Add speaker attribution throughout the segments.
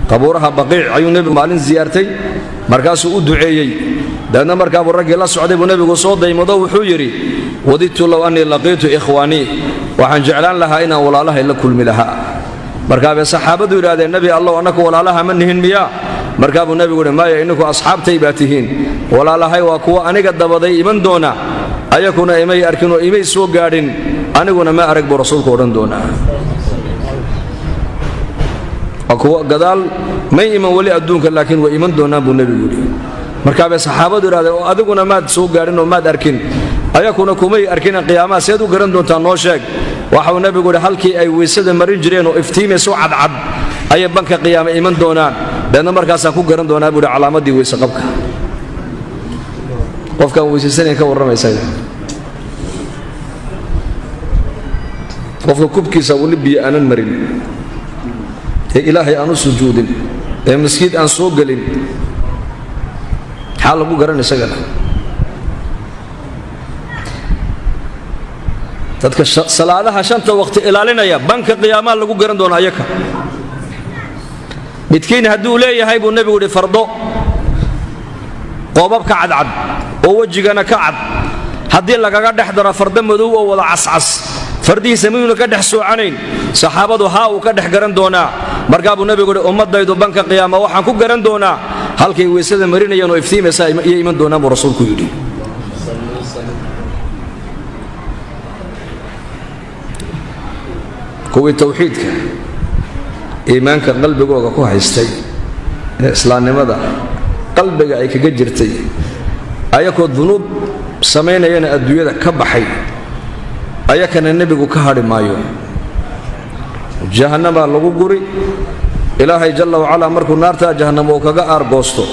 Speaker 1: qabuuraha baqiic ayuu nabigu maalin ziyaartay markaasuu u duceeyey dadna markaa buu raggii la socday buu nabigu soo daymado wuxuu yidhi wadidtu low annii laqiitu ikhwaanii waxaan jeclaan lahaa inaan walaalahay la kulmi lahaa markaa bay saxaabadu yidhaahdeen nebi allow annaku walaalaha ma nihin miyaa markaa buu nebigu yidhi maya inninku asxaabtay baa tihiin walaalahay waa kuwa aniga dabaday iman doona ayakuna imay arkin oo imay soo gaadhin aniguna ma arag buu rasuulku odhan doonaa waa kuwa gadaal may iman weli adduunka laakiin way iman doonaan buu nebigu yidhi markaa bay saxaabadu yidhahdeen oo adiguna maad soo gaadhin oo maad arkin ayakuna kumay arkin qiyaamaha seed u garan doontaa noo sheeg waxau nebigu yidhi halkii ay weysada marin jireen oo iftiimayso cadcad ayay banka qiyaama iman doonaan deedna markaasaan ku garan doonaa buu yidhi calaamadii weyse qabka qofkaan weysaysanan ka warramaysa qofka kubkiisa weli biyo aanan marin ee ilaahay aan u sujuudin ee maskiid aan soo gelin maxaa lagu garan isagana dadka salaadaha shanta waqti ilaalinaya banka qiyaamaha lagu garan doona ayaka midkiin hadduu leeyahay buu nebigu yidhi fardo qoobabka cadcad oo wejigana ka cad haddii lagaga dhex daro fardo madow oo wada cascas fardihiisa miyuuna ka dhex soocanayn saxaabadu haa uu ka dhex garan doonaa markaa buu nebigu yidhi ummaddaydu banka qiyaama waxaan ku garan doonaa halkay weysada marinayaan oo iftiimaysa iyo iman doonaan buu rasuulku yidhi kuwii tawxiidka iimaanka qalbigooga ku haystay ee islaamnimada qalbiga ay kaga jirtay ayakoo dunuub samaynayana adduunyada ka baxay ayakana nebigu ka hadhi maayo jahannama lagu guri ilaahay jalla wacalaa markuu naartaa jahannama uu kaga aargoosto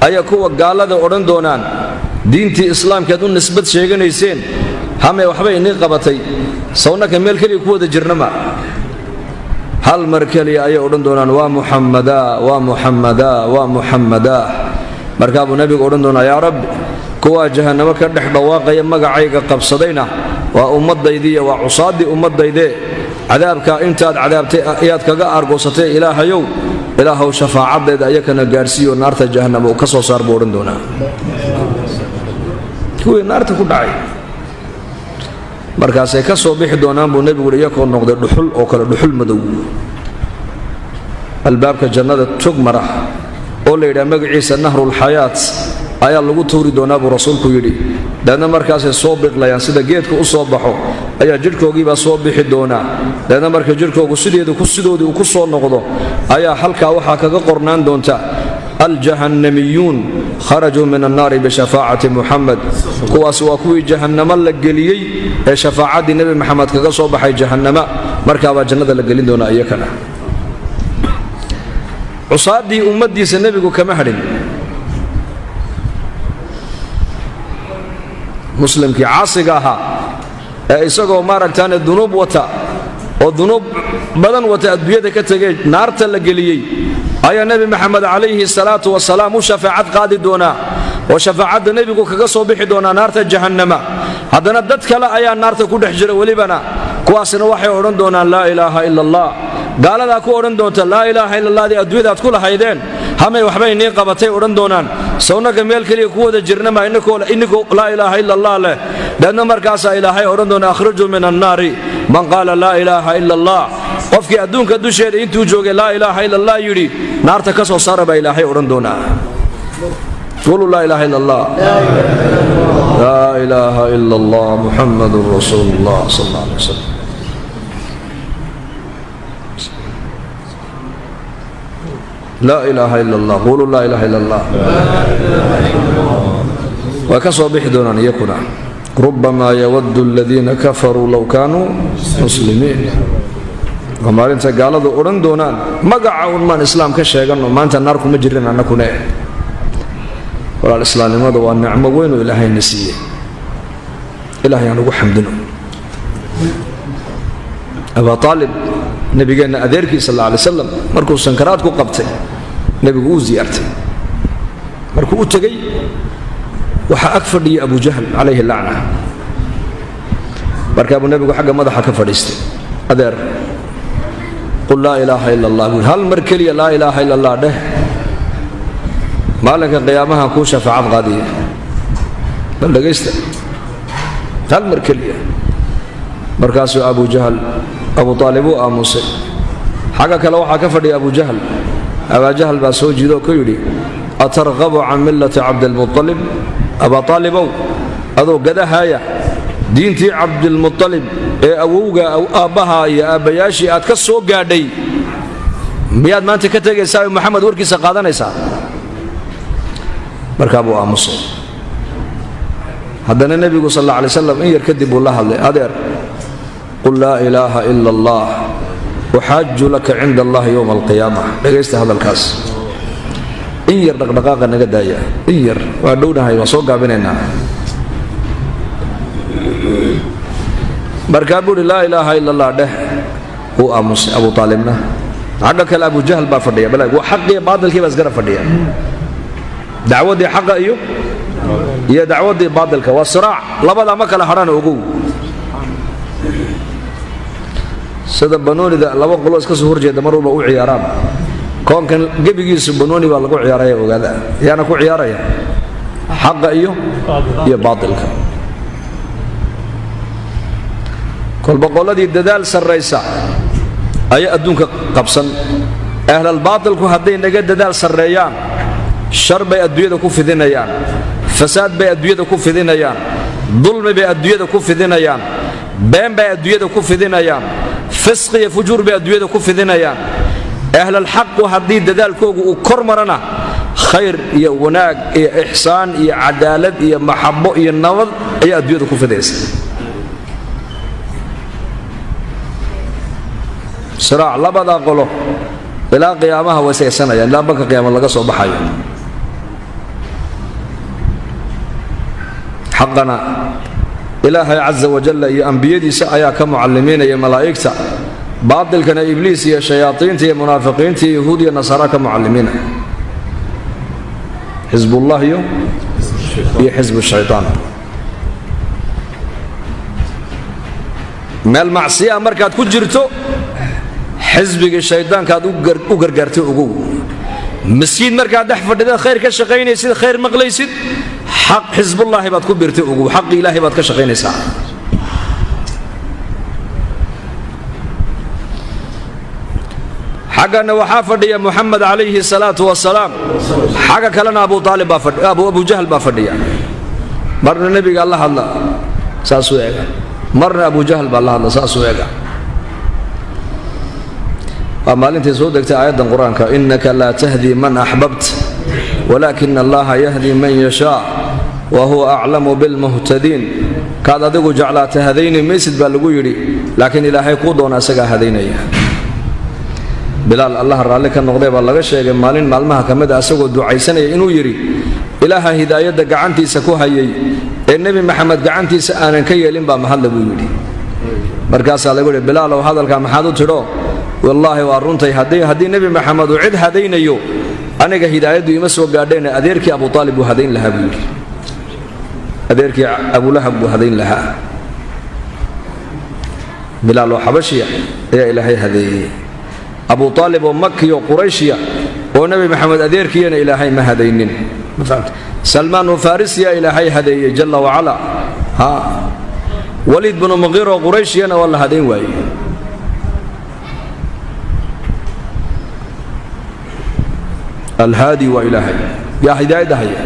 Speaker 1: ayaa kuwa gaalada odhan doonaan diintii islaamkeed u nisbad sheeganayseen hame waxbay inii qabatay sawnaka meel keliya ku wada jirnama hal mar keliya ayay odhan doonaan waa muxammadaa waa muxammadaa waa muxammadaa markaa buu nebigu odhan doonaa yaa rabbi kuwaa jahannamo ka dhex dhawaaqaya magacayga qabsadayna waa ummadaydiiyo waa cusaaddii ummaddaydee cadaabkaa intaad cadaabtay ayaad kaga aargoosatay ilaahayow ilaahow shafaacaddeeda ayakana gaadhsiiyo naarta jahannama uu ka soo saar buu odhan doonaa kuwii naarta ku dhacay markaasay ka soo bixi doonaan buu nebigu yidhi iyakoo noqday dhuxul oo kale dhuxul madow albaabka jannada tog mara oo la yidhaha magaciisa nahrulxayaat ayaa lagu tuuri doonaa buu rasuulku yidhi deedna markaasay soo biqlayaan sida geedka u soo baxo ayaa jidhkoogiibaa soo bixi doonaa deedna marka jidhkoogu sidoodii uu ku soo noqdo ayaa halkaa waxaa kaga qornaan doonta aljahannamiyuun kharajuu min annaari bishafaacati muxamed kuwaas waa kuwii jahannamo la geliyey ee shafaacaddii nebi maxamed kaga soo baxay jahannama markaabaa jannada la gelin doonaa iyakana cusaaddii ummaddiisa nebigu kama hadhin muslimkii caasiga ahaa ee isagoo maaragtaane dunuub wata oo dunuub badan wata adduunyada ka tegey naarta la geliyey ayaa nebi maxamed calayhi salaatu wasalaam u shafaacad qaadi doonaa oo shafaacadda nebigu kaga soo bixi doonaa naarta jahannama haddana dad kale ayaa naarta ku dhex jira welibana kuwaasina waxay odhan doonaan laa ilaaha ila allah gaaladaa ku odhan doonta laa ilaaha ila allahdii adduunyadaad ku lahaydeen hamay waxbay nii qabatay odhan doonaan sawnaka meel keliya ku wada jirnama inninkoo laa ilaaha ila allah leh deedna markaasaa ilaahay odhan doona akhrijuu min annaari man qaala laa ilaaha ila allah qofkii adduunka dusheeda intuu joogay laa ilaaha ila allah yidhi naarta ka soo saara baa ilaahay odhan doonaa quluu laa ilaaha ila allah laa ilaaha ila allah muxammadun rasuulu llah sal alla alay wasalam laa ilaaha ila allah quluu laa ilaaha ila allah waa ka soo bixi doonaan iyakuna rubamaa yawaddu aladiina kafaruu low kaanuu muslimiin waa maalinta gaaladu odhan doonaan magaca un maan islaam ka sheeganno maanta naar kuma jirin annakune walaal islaamnimadu waa nicmo weynoo ilaahayna siiyey ilaahay aan ugu xamdino abaa aalib nabigeenna adeerkii sal alla alay wasalam markuu sankaraad ku qabtay nebigu uu ziyaartay markuu u tegey waxaa ag fadhiyay abu jahl calayhi lacna markaa buu nebigu xagga madaxa ka fadhiistay adeer qul laa ilaaha ila allah buuri hal mar keliya laa ilaaha ila allah dheh maalinka qiyaamaha kuu shafaacad qaadiya bal dhegaysta hal mar keliya markaasuu abu aalib uu aamusay xagga kale waxaa ka fadhiya abu jahl baa soo jiidoo ku yidhi atarqabu can millati cabdilmualib abaa aalibow adoo gadahaaya diintii cabdilmualib ee awowga aabbaha iyo aabbayaashii aad ka soo gaadhay miyaad maanta ka tegaysaa oo maxamed warkiisa qaadanaysaa markaa buu aamusay haddana nebigu sal alla alay slam in yar kadib buu la hadlay adeer qul laa ilaaha ila allah uxaaju laka cinda allahi yowma alqiyaama dhegaysta hadalkaas in yar dhaqdhaqaaqa naga daaya in yar waa dhownahay waa soo gaabinaynaa markaa buu uhi laa ilaaha ila allah dheh wuu aamusay abu aalibna xagga kale abu jahl baa fadhiya bal waa xaqiiyo baadilkii baa isgara fadhiya dacwaddii xaqa iyo dacwaddii baadilka waa siraac labadaa ma kala hadhana ogow sida banoonida laba qolo iska soo horjeeda mar walba u ciyaaraan koonkan gebigiisu banooni baa lagu ciyaaraya ogaada yaana ku ciyaaraya xaqa iyo baadilka kolba qoladii dadaal sarraysa ayaa adduunka qabsan ahlalbaatilku hadday naga dadaal sarreeyaan shar bay adduunyada ku fidinayaan fasaad bay adduunyada ku fidinayaan dulmi bay adduunyada ku fidinayaan been bay adduunyada ku fidinayaan fisqi iyo fujuur bay adduunyada ku fidinayaan ahlalxaqu haddii dadaalkoogu uu kor marana khayr iyo wanaag iyo ixsaan iyo cadaalad iyo maxabo iyo nabad ayaa adduunyada ku fidaysa siraac labadaa qolo ilaa qiyaamaha way saysanayaan ilaa banka qiyaama laga soo baxayo xaqana ilaahay caza wajalla iyo ambiyadiisa ayaa ka mucallimiinaya malaa'igta baatilkana ibliis iyo shayaaiinta iyo munaafiqiinta iyo yahuud iyo nasaara ka mucallimiina xisbullah iyo xisbu shaytaan meel macsiya markaad ku jirto xisbigii shaydaankaad u gargaartay ogow masjiid markaad dhex fadhida khayr ka shaqaynaysid khayr maqlaysid xaq xisbullaahi baad ku birtay ogow xaqi ilaahay baad ka shaqaynaysaa xaggana waxaa fadhiya muxamed calayhi salaatu wasalaam xagga kalena abu jahl baa fadhiya marna nebiga la hadla saasuu ega marna abu jahl baa la hadla saasuu ega waa maalintii soo degtay aayaddan qur-aanka innaka laa tahdii man axbabt walaakina allaha yahdi man yashaa wa huwa aclamu bilmuhtadiin kaad adigu jeclaata hadayni maysid baa lagu yidhi laakiin ilaahay kuu doona isagaa hadaynaya bilaal allah raalli ka noqday baa laga sheegay maalin maalmaha ka mid a isagoo ducaysanaya inuu yidhi ilaaha hidaayadda gacantiisa ku hayay ee nebi maxamed gacantiisa aanan ka yeelin baa mahadle buu yidhi markaasaa lagu yidhi bilaalow hadalkaa maxaad u tidho wallaahi waa runtay haddii nebi maxamed uu cid hadaynayo aniga hidaayaddu ima soo gaadheene adeerkii abu aalib buu hadayn lahaa buu yidhi adeerkii abulahab buu hadayn lahaa bilaal oo xabashiya ayaa ilaahay hadeeyey abu aalib oo makiyo qurayshiya oo nebi maxamed adeerkiiyana ilaahay ma hadaynin salmaan oo farisiya ilaahay hadeeyey jalla wacala waliid binu muqiir oo qurayshiyana waa la hadayn waayey alhaadi waa ilaahay yaa hidaayadda haya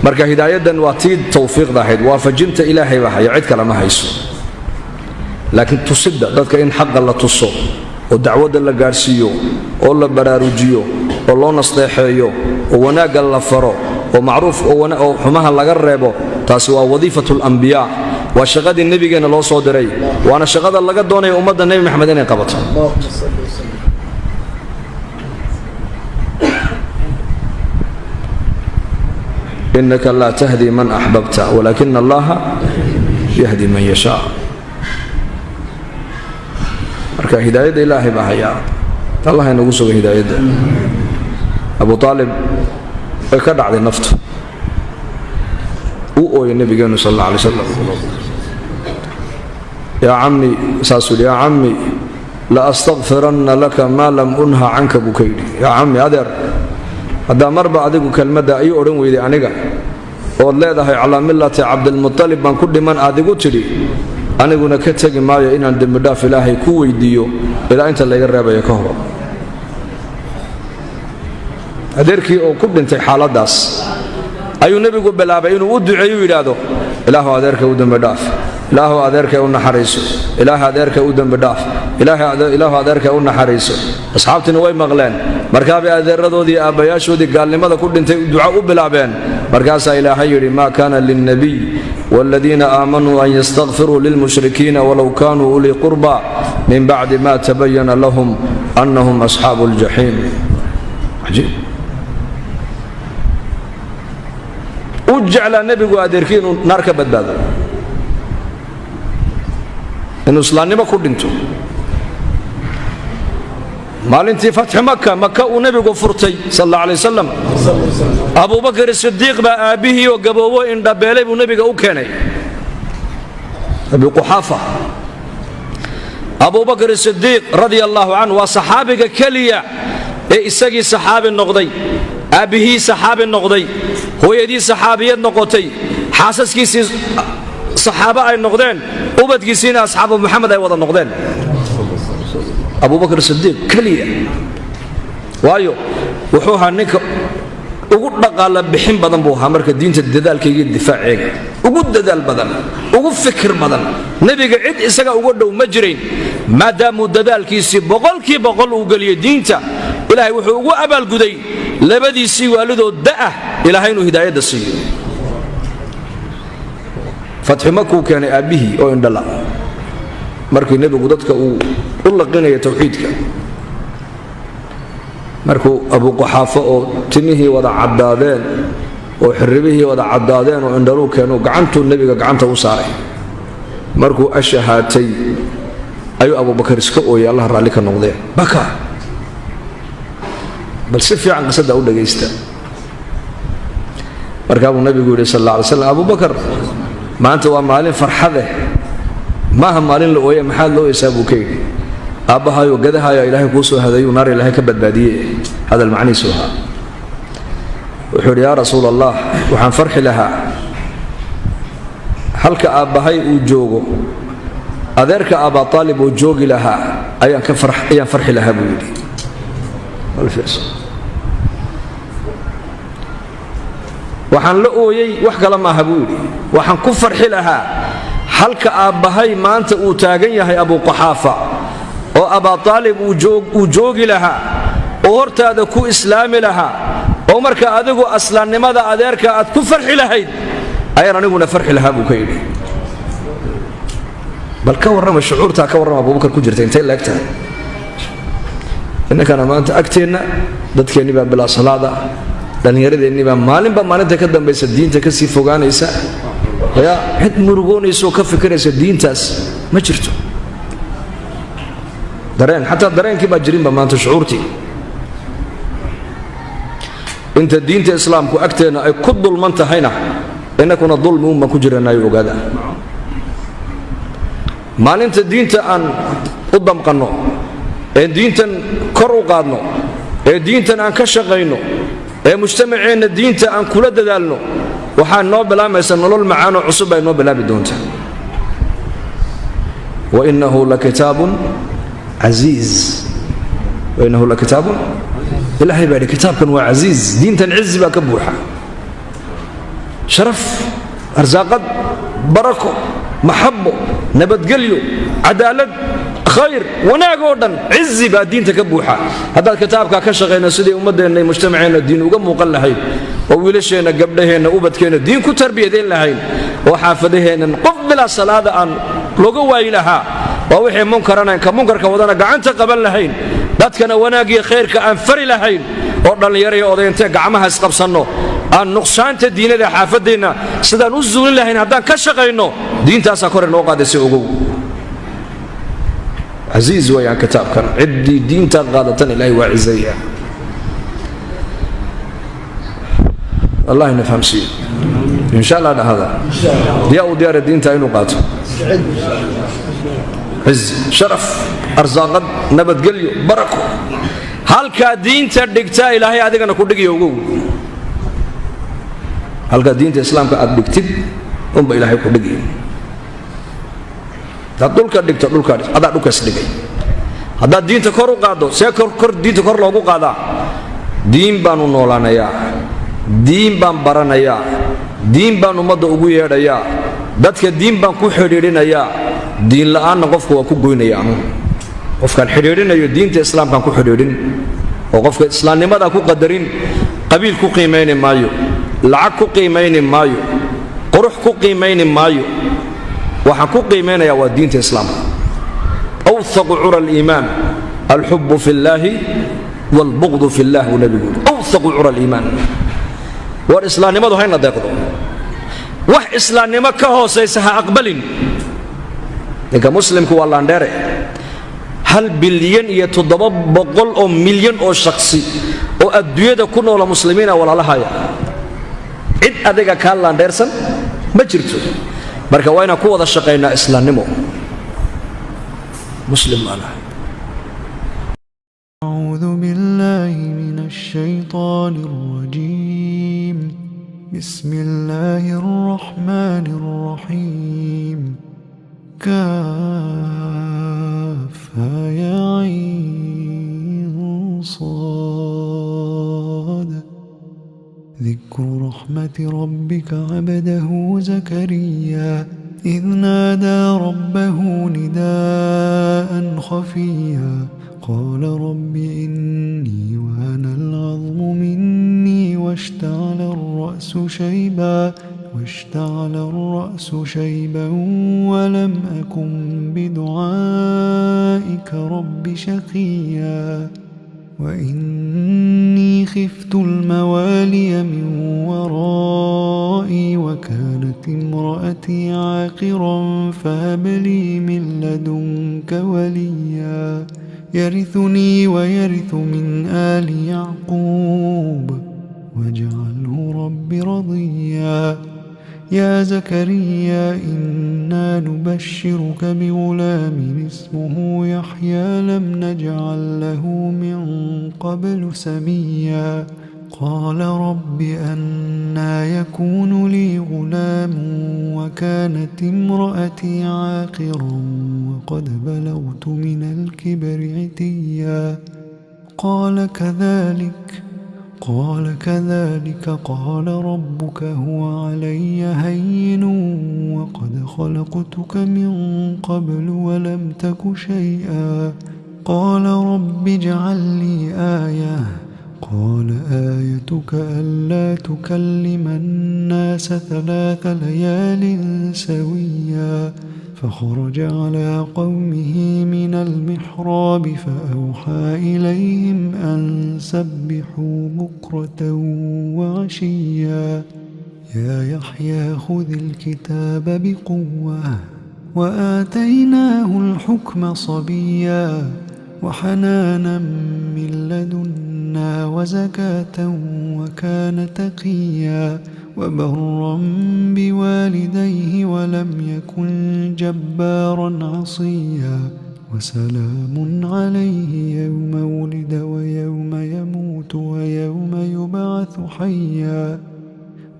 Speaker 1: marka hidaayadan waa tii tawfiiqda ahayd waafajinta ilaahay baa haya cid kale ma hayso laakiin tusidda dadka in xaqa la tuso oo dacwadda la gaadhsiiyo oo la baraarujiyo oo loo nasteexeeyo oo wanaagga la faro oo macruuf oo xumaha laga reebo taasi waa wadiifatu lambiyaa waa shaqadii nebigeenna loo soo diray waana shaqada laga doonaya ummadda nebi maxamed inay qabato innaka laa tahdi man axbabta walaakina allaha yahdi man yashaa marka hidaayadda ilaahay baa hayaa allah inagu suga hidaayadda abu aalib way ka dhacday naftu uu ooyay nabigeenu sal alla alay slam yaa cammi saasuu yidhi yaa cammi لأستغفرن لك ما لم أنهى عنك بكيدي يا عمي أدر هذا مربع أدق كلمة أي أورن ويدي أنيقا والله ده على ملة عبد المطلب من كل من أدقو تري أنا قلنا كتاج معي إن عند المدافع إلهي كوي ديو إلى أنت اللي يقرب يا كهرب أدركي أو كل أنت حالات داس أيو نبي قبل بلابين ودعيو إلى هذا إله أدرك ودم بدافع إله أدرك ودم حريص إله أدرك ودم بدافع إله أدرك ودم حريص أصحابتي نوي مغلان مركب أدرك ودي أبياش ودي قال لماذا كل أنت دعاء بلابين مركز إلهي يري ما كان للنبي والذين آمنوا أن يستغفروا للمشركين ولو كانوا أولي قربى من بعد ما تبين لهم أنهم أصحاب الجحيم عجيب وجعل النبي قادركين نركب الداد إنه سلاني ما كردنتو مالنتي فتح مكة ونبي قفرتي صلى الله عليه وسلم أبو بكر الصديق بأبيه وقبوه إن دبالي ونبي قوكيني أبي قحافة أبو بكر الصديق رضي الله عنه وصحابك كليا إساقي صحابي النقضي أبيه صحابي النقضي هو يدي صحابيات نقطي حاسس كيسي صحابة أي النقدين وبد كيسين أصحاب محمد أي وضع النقدين أبو بكر الصديق كليا وايو وحوها نك وقد قال بحين بدن بوها مرك الدين تددال كي الدفاع وقد ددال بدن وقد فكر بدن نبي قعد إسقى وقد مجرين ما دام ددال كيسي بقول وقال يدينتا إلهي وحو أبا القدي لبدي سي والده الدأة إلهي إنه هداية السي فتح مكة كان أبيه أو عند الله مركو النبي قدتك والله قنا توحيدك مركو أبو قحافة تنيه وضع عدادين وحربه وضع عدادين وعندلو كانوا قعنتوا النبي قعنته وصاري مركو أشهاتي أيو أبو بكر اسكو يا الله رالك النقضين بكى بل سفي عن قصد أقول لك يستا مركب النبي يقول صلى الله عليه وسلم أبو بكر ما أنت ومالين فرحة ما هم مالين لقوية محل لو يسابوا كي أبها وقدها يا إلهي قوسوا هذا ينار إلهي كبد بادية هذا المعني سوها وحول يا رسول الله وحن فرح لها هل كأبهاي وجوجو أذرك أبا طالب وجوجي لها أيان فرح لها بولي والفيصل waxaan la ooyay wax kala ma habuuli waxaan ku farxi lahaa halka aabahay maanta uu taagan yahay Abu Quhafa oo Aba Talib uu joogi lahaa oo hortaada ku islaami lahaa oo marka adigu aslaannimada adeerka aad ku farxi lahayd ayaan aniguna farxi lahaa buu ka yiri bal ka warrama shucuurta ka warrama Abu Bakar ku jirtay intee laagtahay innaka maanta agteena dadkeeni baa bila salaada dhalinyaradeeni baa maalinta ka dambaysa diinta ka sii fogaanaysa ya cid murugoonayso ka fikiraysa diintaas ma jirto حتى dareenkii baa jirin ba maanta shucuurtii inta diinta islaamku agteena ay ku dulman tahayna inakuna dulmi uma ku jiranaay ogaada maalinta diinta aan u damqano ee diintan kor u qaadno ee diintan aan ka shaqeyno ee mujtamaceena diinta aan kula dadaalno waxaan noo bilaamaysa nolol macaan oo cusub ay noo bilaabi doontaa wa innahu lakitaabun عزيز وإنه لكتاب إلهي بعد كتاب كان وعزيز دين تنعز بكبوحة شرف أرزاقات بركة محبة نبت قليو عدالة خير وناقودا عز دين تكبوحة هذا الكتاب كشغينا سيدي أمدنا مجتمعين الدين وقم وقلهين وويلشينا قبلهين وبتكينا دين كتربية دين لهين وحافظهين قبل الصلاة أن لقوا إلها ووحي منكرنا كمنكر كودنا قعنت قبل لهين dadkana wanaagii khayrka aan fari lahayn oo dhalinyaro odaynta gacmaha isqabsano aan nuqsaanta diinada xaafadeena sidaan u zuulin lahayn hadaan ka shaqeyno diintaas kor noo qaadaysa ogow aziz wayaan kitaabkan cidii diinta qaadatan ilaahay waa cizeeya الله نفهم شيء إن شاء الله هذا يا وديار الدين تاينو قاتو عز شرف أرزاقد نبت قليو بركو هالكا دين تدقتا إلهي أدقنا كدقيو هالكا دين الإسلام كأدقتب إلهي كدقيو تدلك دقتا دلك هذا دلك سدقي هذا دين تكرر قادو سيكر كر دين تكرر لوجو قادا دين بانو نولانا يا دين بان برانا يا دين بانو مدو أقوي يا دتك دين بان كو حريرنا يا دين لآن قفك وكو قوينا يا قفك الحريرنا يا دين الإسلام كان كو حريرين وقفك الإسلام لماذا كو قدرين قبيل كو قيمين مايو لعك كو قيمين مايو قروح كو قيمين مايو وحكو قيمين يا ودين الإسلام أوثق عرى الإيمان الحب في الله والبغض في الله ونبي أوثق عرى الإيمان والإسلام لماذا هين داقضوا wax islaamnimo ka hooseysa ha aqbalin ninka muslimku waa laandheere 1 bilyan iyo 700 oo milyan oo shakhsi oo adduunyada ku nool muslimiina walaalahaya cid adiga ka laandheersan ma jirto marka waa inaan ku wada shaqeynaa islaamnimo muslim ana
Speaker 2: أعوذ بالله من الشيطان الرجيم بسم الله الرحمن الرحيم كافها يا عين صاد ذكر رحمة ربك عبده زكريا إذ نادى ربه نداء خفيا قال رب إني وهن العظم مني واشتعل الرأس شيبا ولم أكن بدعائك رب شقيا وإني خفت الموالي من ورائي وكانت امرأتي عاقرا فهب لي من لدنك وليا يرثني ويرث من آل يعقوب واجعله رب رضيا يا زكريا إنا نبشرك بغلام اسمه يحيى لم نجعل له من قبل سميا قال رب أنى يكون لي غلام وكانت امرأتي عاقرا وقد بلغت من الكبر عتيا قال كذلك قال ربك هو علي هين وقد خلقتك من قبل ولم تك شيئا قال رب اجعل لي آية قال آيتك ألا تكلم الناس 3 ليال سويا فخرج على قومه من المحراب فأوحى إليهم أن سبحوا بكرة وعشيا يا يحيى خذ الكتاب بقوة وآتيناه الحكم صبيا وحنانا من لدنا وزكاة وكان تقيا وبرا بوالديه ولم يكن جبارا عصيا وسلام عليه يوم ولد ويوم يموت ويوم يبعث حيا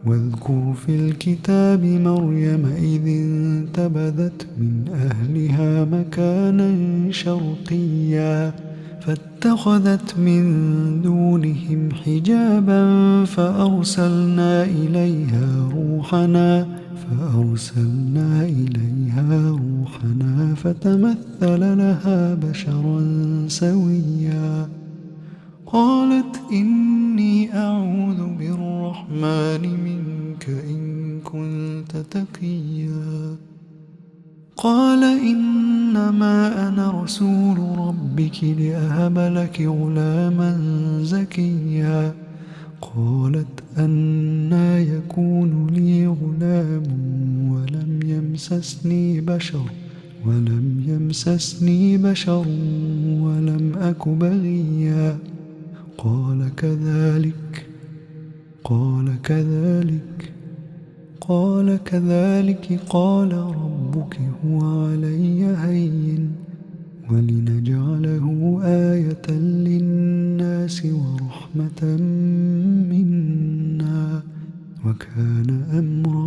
Speaker 2: واذكر في الكتاب مريم إذ انتبذت من أهلها مكانا شرقيا فاتخذت من دونهم حجابا فأرسلنا إليها روحنا فتمثل لها بشرا سويا قالت إني أعوذ بالرحمن منك إن كنت تقيا قال إنما أنا رسول ربك لأهب لك غلاما زكيا قالت أنى يكون لي غلام ولم يمسسني بشر ولم أك بغيا قال كذلك قال ربك هو علي هين ولنجعله آية للناس ورحمة منا وكان أمرا